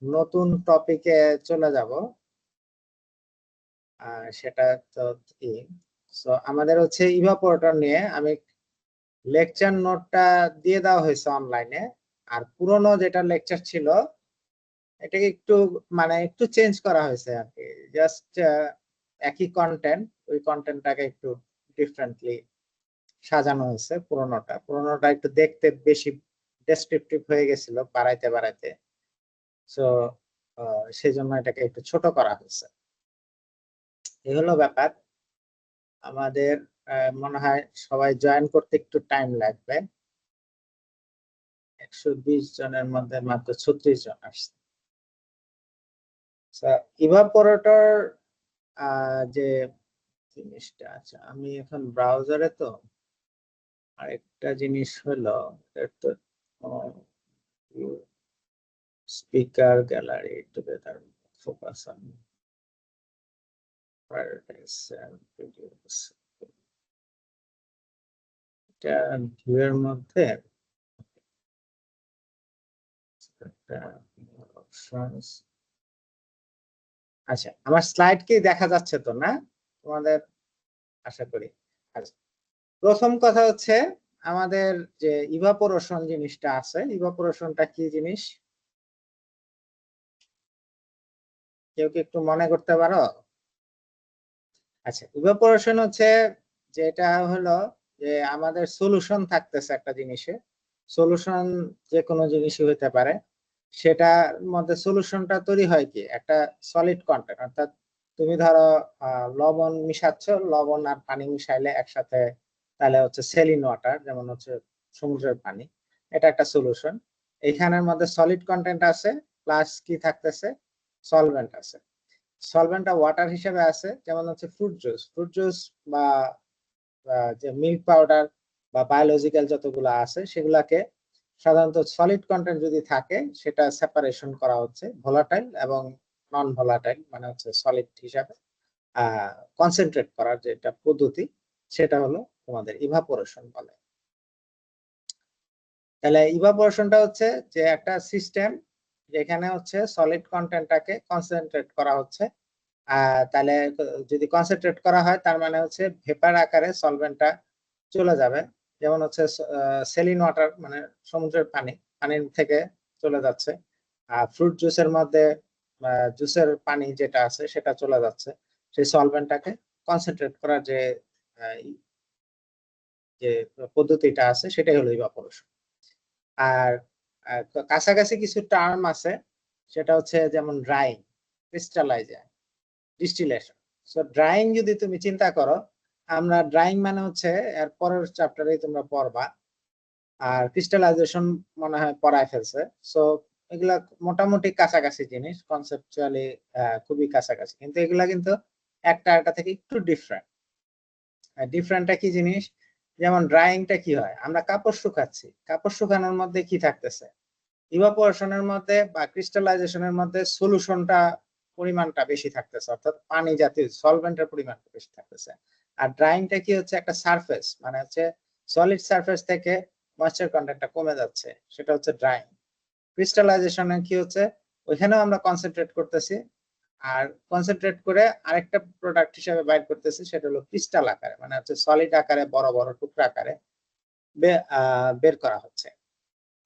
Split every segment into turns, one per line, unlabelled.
নতুন টপিকে চলে যাব। সেটা তো কি, সো আমাদের হচ্ছে ইভাপোরেটর নিয়ে আমি লেকচার নোটটা দিয়ে দেওয়া হয়েছে অনলাইনে। আর পুরনো যেটা লেকচার ছিল এটাকে একটু মানে একটু চেঞ্জ করা হয়েছে আর কি। জাস্ট একই কন্টেন্ট, ওই কন্টেন্টটাকে একটু ডিফারেন্টলি সাজানো হয়েছে। পুরোনোটা একটু দেখতে বেশি ডেসক্রিপটিভ হয়ে গেছিল বাড়াইতে বাড়াইতে। সো সেই জন্য এটাকে একটু ছোট করা হয়েছে। এই হলো ব্যাপার। আমাদের মনে হয় সবাই জয়েন করতে একটু টাইম লাগবে। 120 জনের মধ্যে মাত্র 36 জন আসছে। ইভাপোরেটর যে জিনিসটা, আচ্ছা আমি এখন ব্রাউজারে, তো আরেকটা জিনিস হলো speaker gallery together focus on prioritise videos. এটা ভিউয়ের মধ্যে আচ্ছা, আমার স্লাইড কি দেখা যাচ্ছে তো না তোমাদের? আশা করি। আচ্ছা, প্রথম কথা হচ্ছে আমাদের যে ইভাপোরেশন জিনিসটা আছে, ইভাপোরেশনটা কি জিনিস কেউ কি একটু মনে করতে পারো? আচ্ছা, ইভাপোরেশন হচ্ছে যেটা হলো যে আমাদের সলিউশন থাকতেছে একটা জিনিসে। সলিউশন যে কোনো জিনিসই হতে পারে। সেটার মধ্যে সলিউশনটা তৈরি হয় কি একটা সলিড কন্টেন্ট, অর্থাৎ তুমি ধরো লবণ মিশাচ্ছ, লবণ আর পানি মিশাইলে একসাথে, তাহলে হচ্ছে সেলিন ওয়াটার, যেমন হচ্ছে সমুদ্রের পানি, এটা একটা সলিউশন। এইখানের মধ্যে সলিড কন্টেন্ট আছে, প্লাস কি থাকতেছে, সলভেন্ট আছে। সলভেন্টটা ওয়াটার হিসেবে আছে, যেমন হচ্ছে ফ্রুট জুস বা যে মিল্ক পাউডার বা বায়োলজিক্যাল যতগুলো আছে সেগুলাকে সাধারণত সলিড কন্টেন্ট যদি থাকে সেটা সেপারেশন করা হচ্ছে ভোলাটাইল এবং নন ভোলাটাইল, মানে হচ্ছে সলিড হিসাবে কনসেন্ট্রেট করার যেটা পদ্ধতি, সেটা হলো তোমাদের ইভাপোরেশন বলে। তাহলে ইভাপোরেশনটা হচ্ছে যে একটা সিস্টেম যেখানে হচ্ছে সলিড কন্টেন্টটাকে কনসেন্ট্রেট করা হচ্ছে। তাহলে যদি কনসেন্ট্রেট করা হয় তার মানে হচ্ছে ভেপার আকারে সলভেন্টটা চলে যাবে। যেমন হচ্ছে সেলিন ওয়াটার মানে সমুদ্রের পানির থেকে চলে যাচ্ছে। আর ফ্রুট জুসের মধ্যে জুসের পানি যেটা আছে সেটা চলে যাচ্ছে। সেই সলভেন্টটাকে কনসেন্ট্রেট করার যে যে পদ্ধতিটা আছে সেটাই হলো ইভাপোরেশন। আর কাছাকাছি কিছু টার্ম আছে, সেটা হচ্ছে যেমন ড্রাইং, ক্রিস্টালাইজার, ডিস্টিলেশন। সো ড্রাইং যদি তুমি চিন্তা করো, আমরা ড্রাইং মানে হচ্ছে এর পরের চ্যাপ্টারেই তোমরা পড়বা। আর ক্রিস্টালাইজেশন মনে হয় পড়ায় ফেলছে। সো এগুলা মোটামুটি কাছাকাছি জিনিস, কনসেপচুয়ালি খুবই কাছাকাছি, কিন্তু এগুলা কিন্তু একটা থেকে একটু ডিফারেন্ট। ডিফারেন্টটা কি জিনিস, যেমন ড্রাইংটা কি হয়, আমরা কাপড় শুকাচ্ছি, কাপড় শুকানোর মধ্যে কি থাকতেছে, ইভাপোরেশনের মধ্যে বা ক্রিস্টালাইজেশনের মধ্যে সলিউশনটা পরিমাণটা বেশি থাকতেছে, অর্থাৎ পানি জাতীয় সলভেন্টের পরিমাণটা বেশি থাকতেছে। আর ড্রাইংটা কি হচ্ছে একটা সারফেস, মানে হচ্ছে সলিড সারফেস থেকে ময়েশ্চার কন্টেন্টটা কমে যাচ্ছে, সেটা হচ্ছে ড্রাইং। ক্রিস্টালাইজেশনে কি হচ্ছে, ওইখানেও আমরা কনসেন্ট্রেট করতেছি, আর কনসেন্ট্রেট করে আরেকটা প্রোডাক্ট হিসেবে বাইর করতেছি, সেটা হলো ক্রিস্টাল আকারে, মানে হচ্ছে সলিড আকারে বড় বড় টুকরা আকারে বের করা হচ্ছে।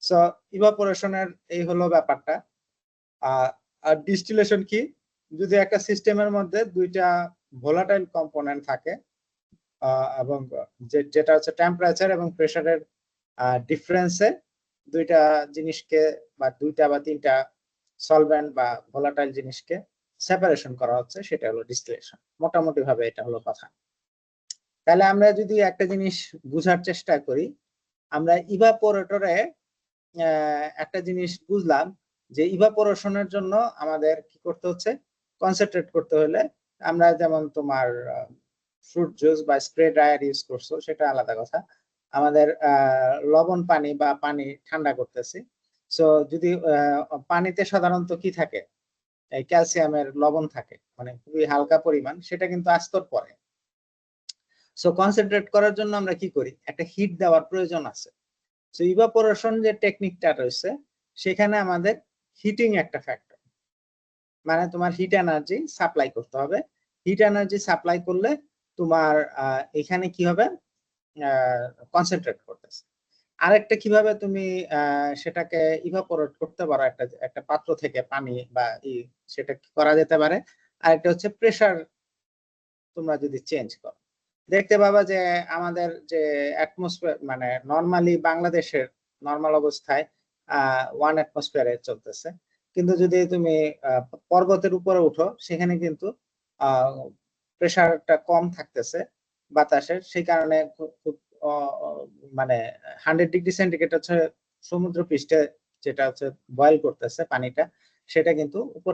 সো ইভাপোরেশনের এই হলো ব্যাপারটা। আর ডিস্টিলেশন কি, যদি একটা সিস্টেমের মধ্যে দুইটা ভোলাটাইল কম্পোনেন্ট থাকে এবং যেটা হচ্ছে টেম্পারেচার এবং প্রেসারের ডিফারেন্সে দুইটা জিনিসকে বা দুইটা বা তিনটা সলভেন্ট বা ভোলাটাইল জিনিসকে সেপারেশন করা হচ্ছে, সেটা হলো ডিস্টিলেশন। মোটামুটি ভাবে এটা হলো কথা। তাহলে আমরা যদি একটা জিনিস বুঝার চেষ্টা করি, আমরা ইভাপোরেটরে একটা জিনিস বুঝলাম যে ইভাপোরেশনের জন্য আমাদের কি করতে হচ্ছে, কনসেন্ট্রেট করতে হলে আমরা যেমন তোমার ফ্রুট জুস বা স্প্রে ড্রায়ার ইউজ করছো সেটা আলাদা কথা, আমাদের লবণ পানি বা পানি ঠান্ডা করতেছি। সো যদি পানিতে সাধারণত কি থাকে, ক্যালসিয়ামের লবণ থাকে, মানে খুবই হালকা পরিমাণ, সেটা কিন্তু আস্তর পড়ে। সো কনসেন্ট্রেট করার জন্য আমরা কি করি, একটা হিট দেওয়ার প্রয়োজন আছে। সো ইভাপোরেশন যে টেকনিকটা রয়েছে সেখানে আমাদের হিটিং একটা ফ্যাক্টর। মানে তোমার হিট এনার্জি সাপ্লাই করতে হবে। হিট এনার্জি সাপ্লাই করলে তোমার এখানে কি হবে, কনসেন্ট্রেট করতেছে। আরেকটা কিভাবে তুমি সেটাকে ইভাপোরেট করতে পারো একটা একটা পাত্র থেকে পানি বা সেটা কি করা যেতে পারে। আরেকটা হচ্ছে প্রেসার তোমরা যদি চেঞ্জ করো, দেখতে পাবা যে আমাদের যে অ্যাটমসফিয়ার মানে নরমালি বাংলাদেশের নরমাল অবস্থায় 1 অ্যাটমসফিয়ারে চলতেছে, কিন্তু যদি তুমি পর্বতের উপরে উঠো সেখানে কিন্তু প্রেসারটা কম থাকতেছে বাতাসের, সেই কারণে খুব মানে 100 ডিগ্রি সেন্টিগ্রেড হচ্ছে সমুদ্র পৃষ্ঠে যেটা হচ্ছে বয়েল করতেছে পানিটা, সেটা কিন্তু উপরে